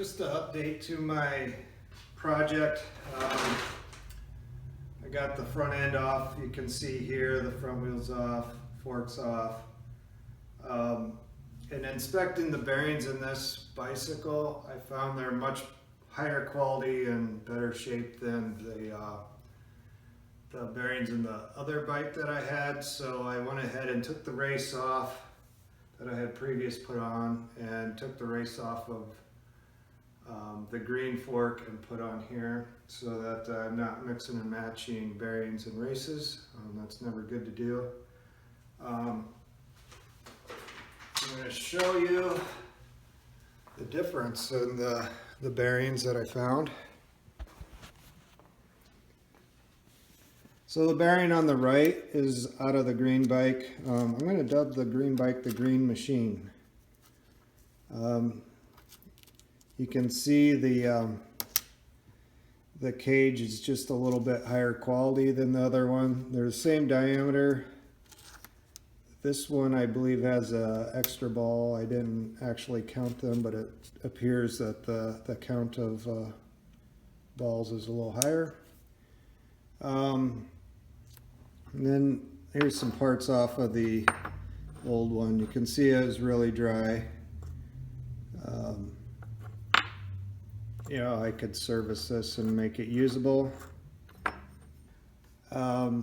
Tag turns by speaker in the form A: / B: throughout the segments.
A: Just an update to my project. I got the front end off. You can see here the front wheel's off, forks off. And inspecting the bearings in this bicycle, I found they're much higher quality and better shape than the bearings in the other bike that I had. So I went ahead and took the race off that I had previous put on, and took the race off of the green fork and put on here, so that I'm not mixing and matching bearings and races. That's never good to do. I'm going to show you the difference in the bearings that I found. So the bearing on the right is out of the green bike. I'm going to dub the green bike the Green Machine. You can see the cage is just a little bit higher quality than the other one. They're the same diameter. This one I believe has an extra ball. I didn't actually count them, but it appears that the count of balls is a little higher. And then here's some parts off of the old one. You can see it was really dry. You know, I could service this and make it usable. You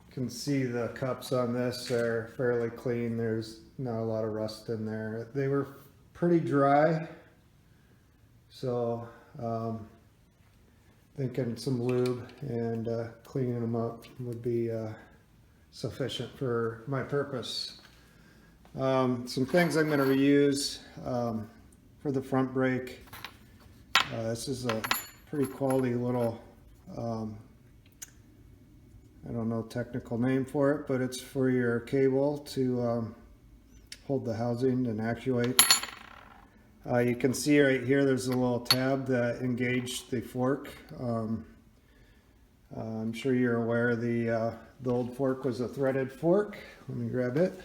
A: can see the cups on this are fairly clean. There's not a lot of rust in there. They were pretty dry, so thinking some lube and cleaning them up would be sufficient for my purpose. Some things I'm going to reuse for the front brake. This is a pretty quality little, I don't know technical name for it, but it's for your cable to hold the housing and actuate. You can see right here there's a little tab that engaged the fork. I'm sure you're aware the old fork was a threaded fork. Let me grab it.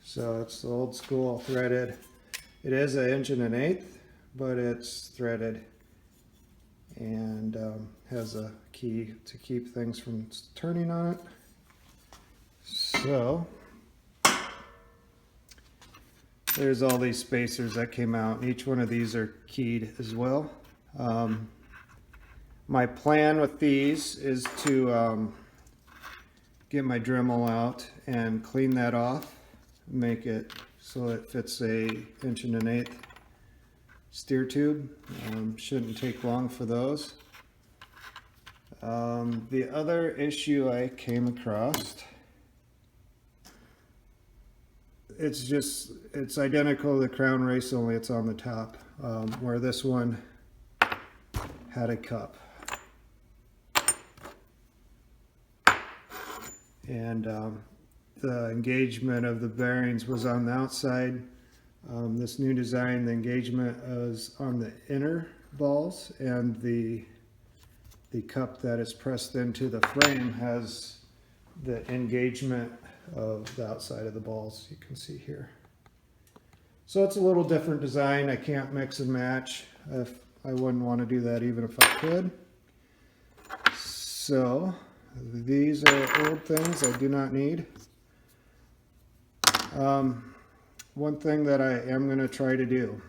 A: So it's the old school threaded. It is 1 1/8 inch, but it's threaded and has a key to keep things from turning on it. So there's all these spacers that came out, and each one of these are keyed as well. My plan with these is to get my Dremel out and clean that off, make it so it fits a 1 1/8 inch steer tube. Shouldn't take long for those. The other issue I came across, it's identical to the Crown Race, only it's on the top, where this one had a cup. And the engagement of the bearings was on the outside. This new design, the engagement is on the inner balls, and the cup that is pressed into the frame has the engagement of the outside of the balls, you can see here. So it's a little different design. I can't mix and match. If I wouldn't want to do that even if I could. So these are old things I do not need. One thing that I am going to try to do,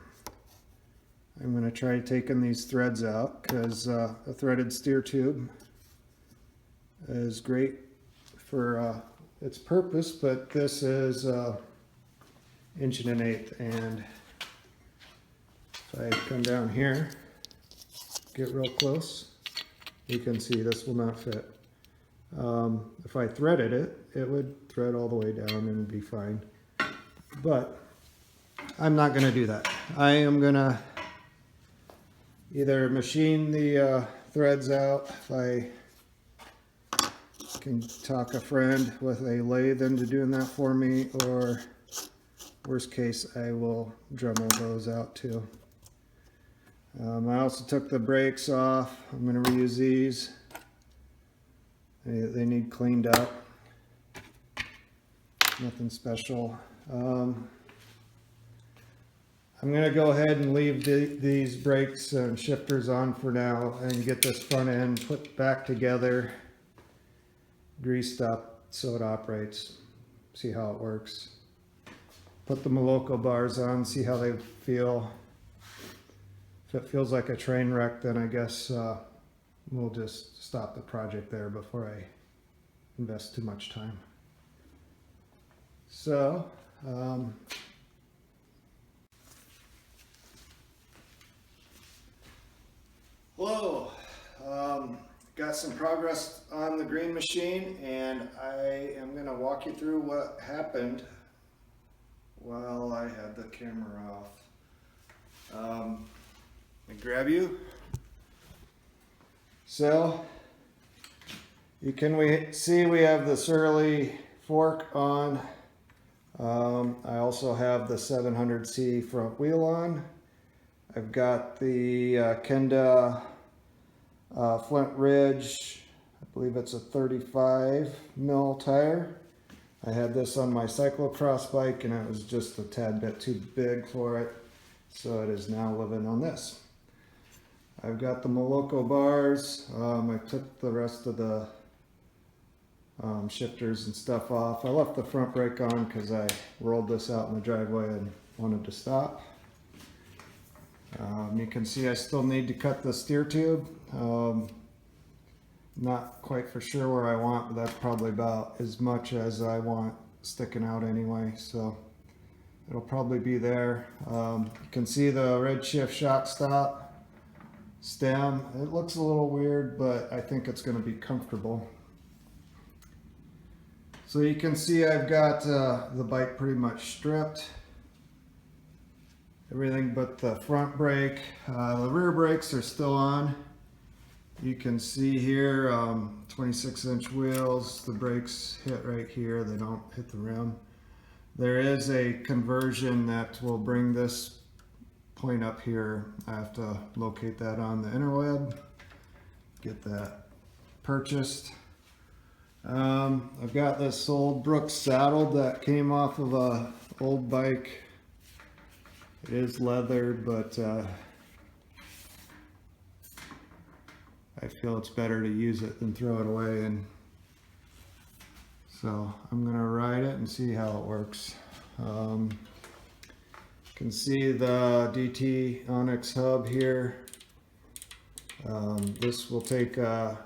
A: I'm going to try taking these threads out, because a threaded steer tube is great for its purpose, but this is 1 1/8 inch, and if I come down here, get real close, you can see this will not fit. If I threaded it, it would thread all the way down and be fine, but I'm not going to do that. I am going to either machine the threads out, if I can talk a friend with a lathe into doing that for me, or worst case I will Dremel those out too. I also took the brakes off. I'm going to reuse these. They need cleaned up. Nothing special. I'm going to go ahead and leave these brakes and shifters on for now and get this front end put back together, greased up so it operates, see how it works. Put the Moloko bars on, see how they feel. If it feels like a train wreck, then I guess we'll just stop the project there before I invest too much time. So, hello, got some progress on the green machine, and I am going to walk you through what happened while I had the camera off. Let me grab you. So, you can see we have the Surly fork on. I also have the 700C front wheel on. I've got the Kenda Flint Ridge, I believe it's a 35 mil tire. I had this on my cyclocross bike and it was just a tad bit too big for it, so it is now living on this. I've got the Moloko bars. I took the rest of the shifters and stuff off. I left the front brake on because I rolled this out in the driveway and wanted to stop. You can see I still need to cut the steer tube. Not quite for sure where I want, but that's probably about as much as I want sticking out anyway, so it'll probably be there. You can see the Redshift shock stop stem. It looks a little weird, but I think it's going to be comfortable. So you can see I've got the bike pretty much stripped. Everything but the front brake. The rear brakes are still on. You can see here 26-inch wheels. The brakes hit right here. They don't hit the rim. There is a conversion that will bring this point up here. I have to locate that on the interweb, get that purchased. I've got this old Brooks saddle that came off of a old bike. It is leathered, but I feel it's better to use it than throw it away, and so I'm gonna ride it and see how it works. You can see the DT Onyx hub here. This will take a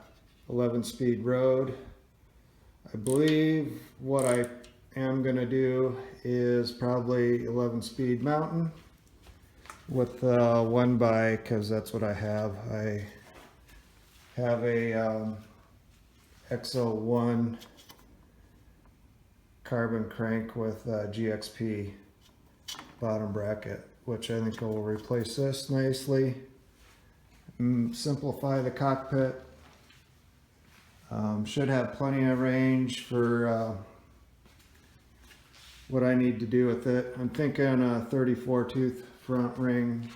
A: 11-speed road. I believe what I am going to do is probably 11-speed mountain with one by, because that's what I have. I have a X01 carbon crank with GXP bottom bracket, which I think will replace this nicely. Simplify the cockpit. Should have plenty of range for what I need to do with it. I'm thinking a 34 tooth front ring,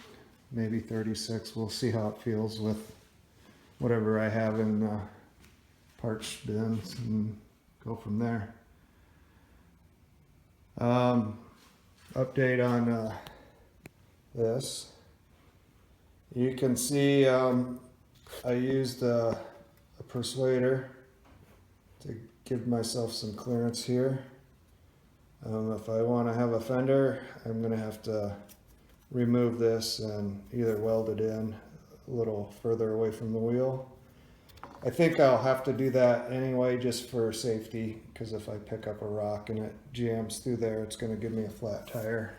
A: maybe 36. We'll see how it feels with whatever I have in the parts bins and go from there. Update on this. You can see I used a persuader to give myself some clearance here. If I want to have a fender, I'm going to have to remove this and either weld it in a little further away from the wheel. I think I'll have to do that anyway just for safety, because if I pick up a rock and it jams through there, it's going to give me a flat tire.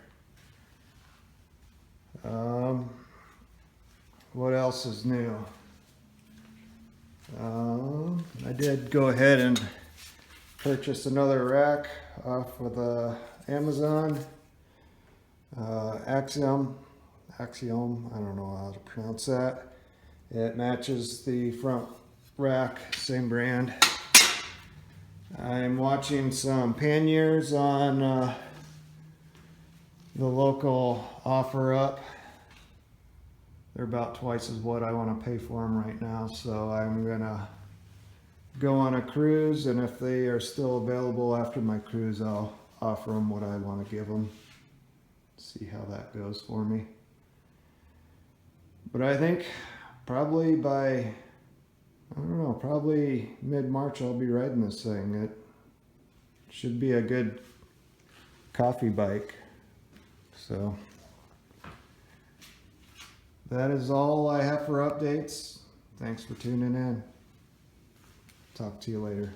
A: What else is new? I did go ahead and purchase another rack off of Amazon. Axiom, I don't know how to pronounce that. It matches the front rack, same brand. I'm watching some panniers on the local OfferUp. They're about twice as what I want to pay for them right now, so I'm gonna go on a cruise, and if they are still available after my cruise, I'll offer them what I want to give them. See how that goes for me. But I think probably by, I don't know, probably mid-March I'll be riding this thing. It should be a good coffee bike. So that is all I have for updates. Thanks for tuning in. Talk to you later.